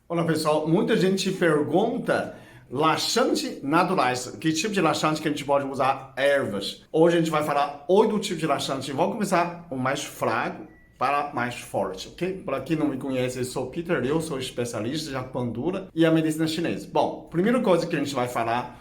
Olá pessoal, muita gente pergunta laxante naturais, que tipo de laxante que a gente pode usar? Ervas. Hoje a gente vai falar 8 tipos de laxante. Vamos começar o mais fraco para mais forte, ok? Para quem não me conhece, eu sou Peter Liu, sou especialista de acupuntura e a medicina chinesa. Bom, primeira coisa que a gente vai falar,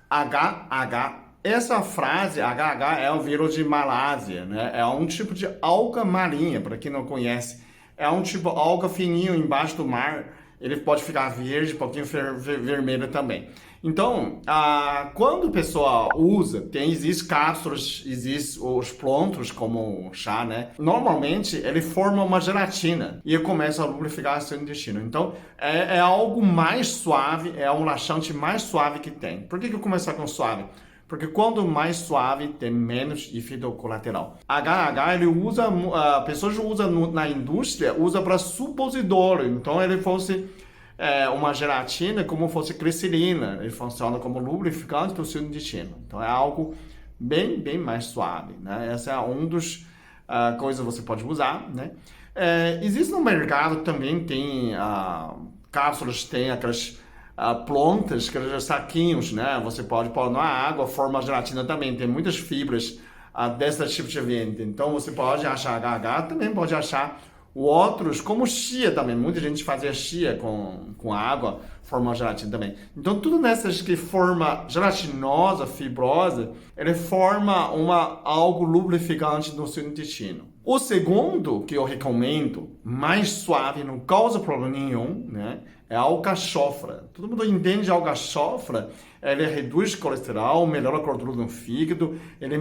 HH. Essa frase, HH, é o vírus de Malásia, né? É um tipo de alga marinha, para quem não conhece. É um tipo de alga fininho embaixo do mar. Ele pode ficar verde, um pouquinho vermelho também. Então, quando a pessoa usa, existe cápsulas, existe os prontos, como chá, né? Normalmente, ele forma uma gelatina e começa a lubrificar seu intestino. Então, é algo mais suave, é um laxante mais suave que tem. Por que eu começar com suave? Porque quanto mais suave, tem menos efeito colateral. HH, ele usa, a pessoa usa na indústria, usa para supositório. Então, ele fosse uma gelatina, como fosse glicerina. Ele funciona como lubrificante do seu intestino. Então, é algo bem mais suave, né? Essa é um dos coisas que você pode usar, né? Existe no mercado também, tem cápsulas, tem aquelas plantas, aqueles saquinhos, né? Você pode pôr na água, forma gelatina também. Tem muitas fibras desse tipo de venda. Então você pode achar HH, também pode achar outros, como chia também. Muita gente fazia chia com água, forma gelatina também. Então tudo nessas que forma gelatinosa, fibrosa, ele forma algo lubrificante no seu intestino. O segundo que eu recomendo, mais suave, não causa problema nenhum, né? É a alcachofra. Todo mundo entende a alcachofra, ele reduz colesterol, melhora a gordura no fígado, ele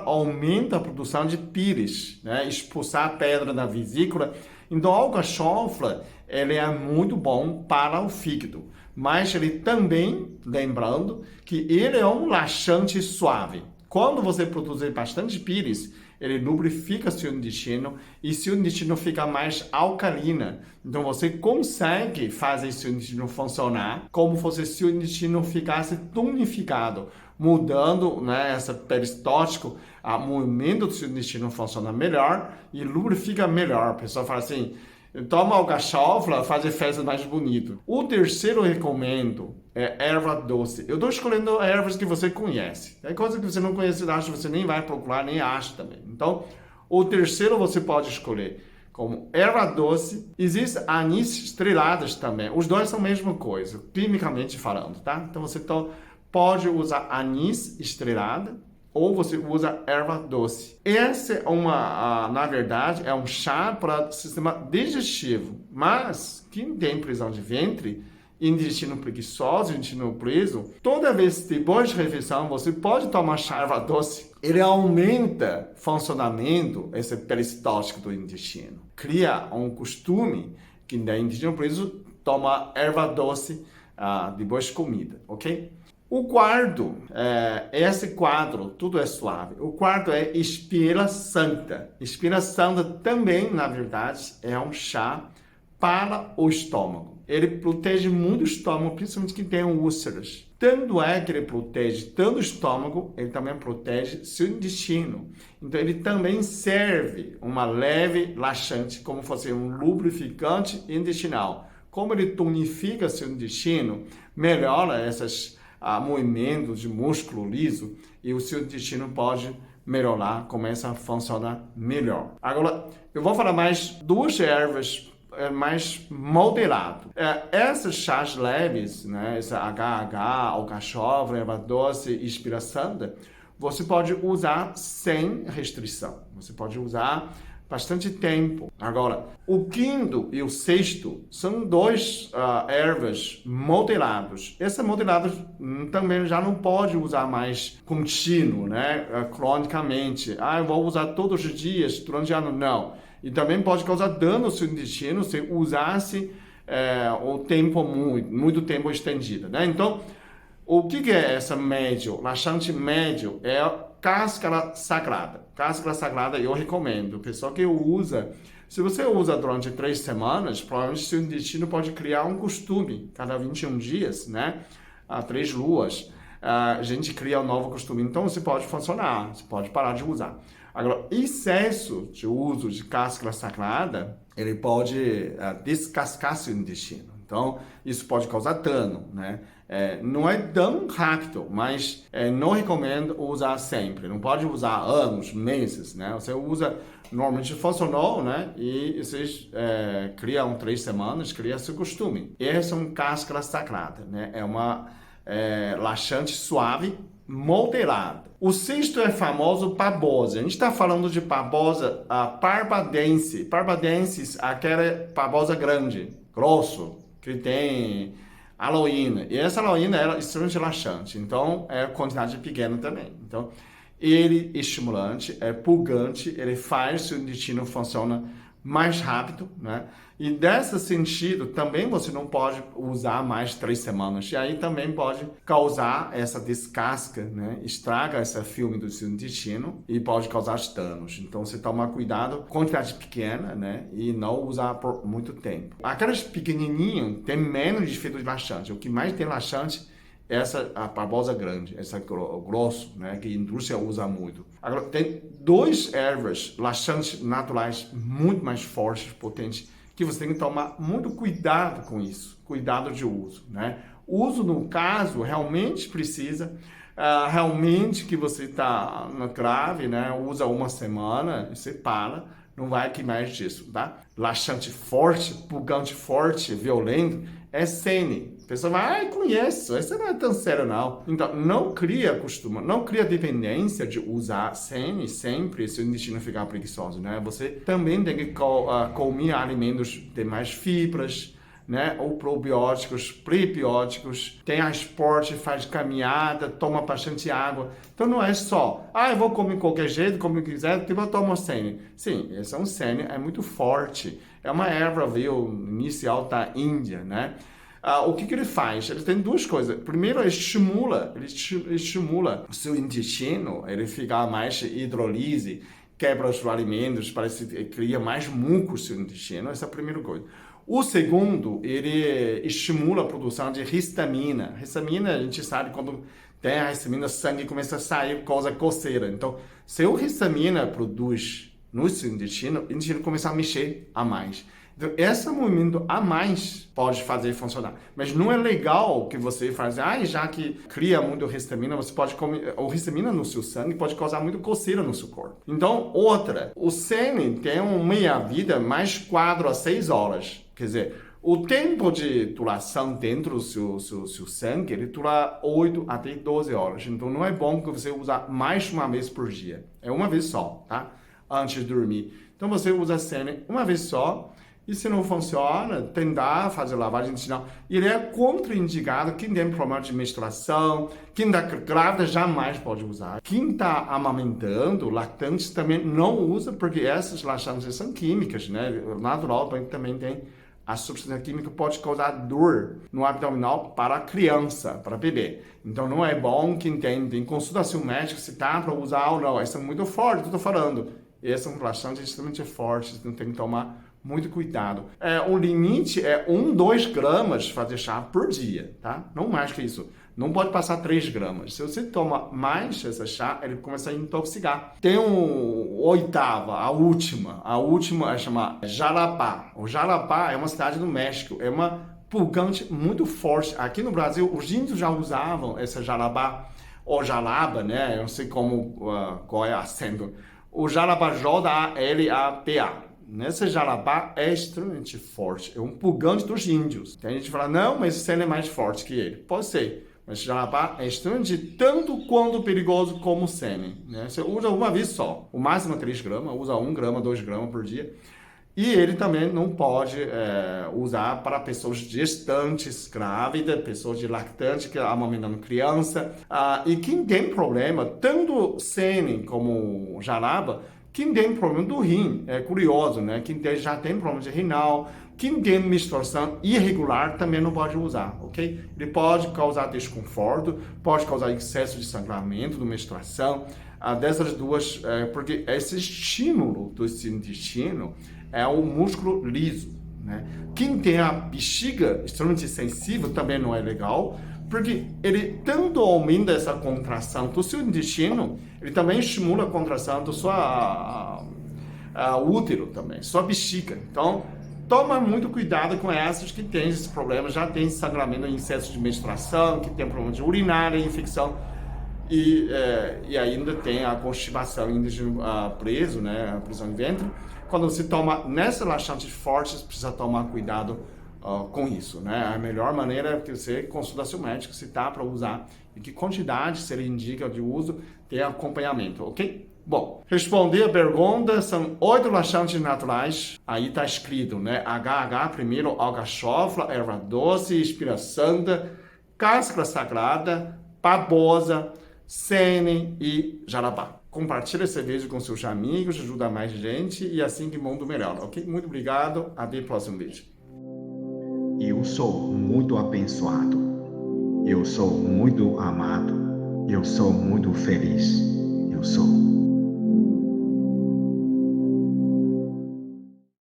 aumenta a produção de pires, né? Expulsar a pedra da vesícula. Então a alcachofra, ele é muito bom para o fígado. Mas ele também, lembrando, que ele é um laxante suave. Quando você produzir bastante pires, ele lubrifica seu intestino e seu intestino fica mais alcalina. Então você consegue fazer seu intestino funcionar como se seu intestino ficasse tonificado, mudando, né, esse peristótico, o movimento do seu intestino funciona melhor e lubrifica melhor. A pessoa fala assim, toma alcachofra, faz festa mais bonito. O terceiro recomendo é erva doce. Eu estou escolhendo ervas que você conhece. Tem coisa que você não conhece, acho que você nem vai procurar, nem acha também. Então, o terceiro você pode escolher como erva doce. Existe anis estreladas também. Os dois são a mesma coisa, quimicamente falando, tá? Então, você pode usar anis estrelada ou você usa erva doce. Essa é na verdade, é um chá para sistema digestivo. Mas quem tem prisão de ventre, intestino preguiçoso, intestino preso, toda vez depois de refeição, você pode tomar chá erva doce. Ele aumenta o funcionamento, esse peristótico do intestino. Cria um costume que no intestino preso toma erva doce depois de comida, ok? O quarto, esse quadro, tudo é suave. O quarto é Espira Santa. Espira Santa também, na verdade, é um chá para o estômago. Ele protege muito o estômago, principalmente quem tem úlceras. Tanto é que ele protege tanto o estômago, ele também protege seu intestino. Então, ele também serve uma leve laxante, como fosse um lubrificante intestinal. Como ele tonifica seu intestino, melhora esses movimentos de músculo liso e o seu intestino pode melhorar, começa a funcionar melhor. Agora, eu vou falar mais duas ervas mais moderado. Essas chás leves, né, essa HH, alcachofra, erva doce e Espira Santa, você pode usar sem restrição. Você pode usar bastante tempo. Agora, o quinto e o sexto são dois ervas moderados. Essa moderados também já não pode usar mais contínuo, né, cronicamente. Eu vou usar todos os dias durante o ano. Não. E também pode causar dano ao seu intestino se usasse o tempo muito tempo estendido, né? Então, o que é essa médio? Laxante médio é cáscara sagrada. Cáscara sagrada eu recomendo. Pessoal que usa, se você usa durante 3 semanas, provavelmente seu intestino pode criar um costume. Cada 21 dias, né? 3 luas, a gente cria um novo costume. Então, você pode funcionar, você pode parar de usar. Agora, excesso de uso de cáscara sagrada, ele pode descascar seu intestino. Então, isso pode causar dano, né? Não é tão rápido, mas não recomendo usar sempre. Não pode usar anos, meses, né? Você usa, normalmente funcionou, né? E vocês criam 3 semanas, cria seu costume. Essa é uma cáscara sagrada, né? É uma laxante suave, moderado. O sexto é famoso Barbosa. A gente está falando de Barbosa parbadense. Parbadensis, aquela Barbosa grande, grosso, que tem aloína. E essa aloína era extremamente laxante. Então, é quantidade pequena também. Então, ele é estimulante, é purgante, ele faz o intestino funciona mais rápido, né? E desse sentido, também você não pode usar mais 3 semanas. E aí também pode causar essa descasca, né? Estraga esse filme do seu intestino e pode causar danos. Então, você toma cuidado, quantidade pequena, né? E não usar por muito tempo. Aquelas pequenininhas tem menos efeito de laxante. O que mais tem laxante a Barbosa grande, essa grosso, né, que a indústria usa muito. Agora, tem 2 ervas laxantes naturais muito mais fortes, potentes, que você tem que tomar muito cuidado com isso, cuidado de uso, né? O uso, no caso, realmente precisa, realmente que você está na grave, né, usa 1 semana, você para, não vai que mais disso, tá? Laxante forte, purgante forte, violento, é sene. A pessoa vai, conheço, isso não é tão sério não. Então, não cria costume, não cria dependência de usar sene sempre se o intestino ficar preguiçoso, né? Você também tem que comer alimentos de mais fibras, né? Ou probióticos, prebióticos, tem esporte, faz caminhada, toma bastante água. Então não é só, eu vou comer de qualquer jeito, como eu quiser, tipo eu tomo sene. Sim, esse é um sene, é muito forte. É uma erva, viu, inicial da Índia, né? O que ele faz? Ele tem 2 coisas. Primeiro, ele estimula o seu intestino, ele fica mais hidrolise, quebra os alimentos, parece que cria mais muco no seu intestino. Essa é a primeira coisa. O segundo, ele estimula a produção de histamina. Histamina, a gente sabe quando tem a histamina, o sangue começa a sair, causa coceira. Então, se o histamina produz no seu intestino, o intestino começa a mexer a mais. Então, esse movimento a mais pode fazer funcionar. Mas não é legal que você faz, já que cria muito histamina, você pode comer, o histamina no seu sangue pode causar muito coceira no seu corpo. Então, outra, o sene tem uma meia-vida mais 4 a 6 horas. Quer dizer, o tempo de duração dentro do seu sangue, ele dura 8 até 12 horas. Então, não é bom que você use mais uma vez por dia. É uma vez só, tá? Antes de dormir. Então, você usa sene uma vez só. E se não funciona, tentar fazer lavagem intestinal. Ele é contraindicado. Quem tem problema de menstruação, quem está grávida jamais pode usar. Quem está amamentando, lactantes também não usa, porque essas laxantes são químicas, né? O natural também tem a substância química que pode causar dor no abdominal para a criança, para bebê. Então não é bom quem tem consultação médica se está para usar ou não. Essa é muito forte, eu estou falando. Esse é um laxante extremamente forte, então tem que tomar muito cuidado. O limite é 2 gramas fazer chá por dia, tá? Não mais que isso. Não pode passar 3 gramas. Se você toma mais essa chá, ele começa a intoxicar. Tem a última é chamada Jalapá. O Jalapá é uma cidade do México, é uma purgante muito forte. Aqui no Brasil, os índios já usavam essa Jalapá, ou Jalaba, né? Eu não sei qual é o acento. O Jalapá, J-A-L-A-P-A. Nessa Jalapá é extremamente forte, é um purgante dos índios. Tem gente que fala, não, mas o sene é mais forte que ele. Pode ser, mas Jalapá é extremamente tanto quanto perigoso como o sene, né? Você usa uma vez só, o máximo é 3 gramas, usa 1 grama, 2 gramas por dia. E ele também não pode usar para pessoas gestantes, grávidas, pessoas de lactante que amamentando criança. E quem tem problema, tanto sene como jalaba, quem tem problema do rim, é curioso, né? Quem já tem problema de renal, quem tem menstruação irregular também não pode usar, ok? Ele pode causar desconforto, pode causar excesso de sangramento, de menstruação, dessas duas, porque esse estímulo do intestino é o músculo liso, né? Quem tem a bexiga extremamente sensível também não é legal, porque ele tanto aumenta essa contração do seu intestino, ele também estimula a contração do seu útero também, sua bexiga. Então, toma muito cuidado com essas que têm esse problema, já tem sangramento em excesso de menstruação, que tem problema de urinária, infecção, e ainda tem a constipação, índice preso, né, a prisão de ventre. Quando você toma nessa laxante forte, você precisa tomar cuidado com isso, né? A melhor maneira é que você consulta seu médico se tá para usar e que quantidade se ele indica de uso, tem acompanhamento, ok? Bom, responder a pergunta, são 8 laxantes naturais, aí tá escrito, né? HH primeiro, alcachofra, erva doce, espira santa, cáscara sagrada, babosa, sene e jarabá. Compartilhe esse vídeo com seus amigos, ajuda mais gente e assim que o mundo melhora, ok? Muito obrigado, até o próximo vídeo. Eu sou muito abençoado. Eu sou muito amado. Eu sou muito feliz. Eu sou.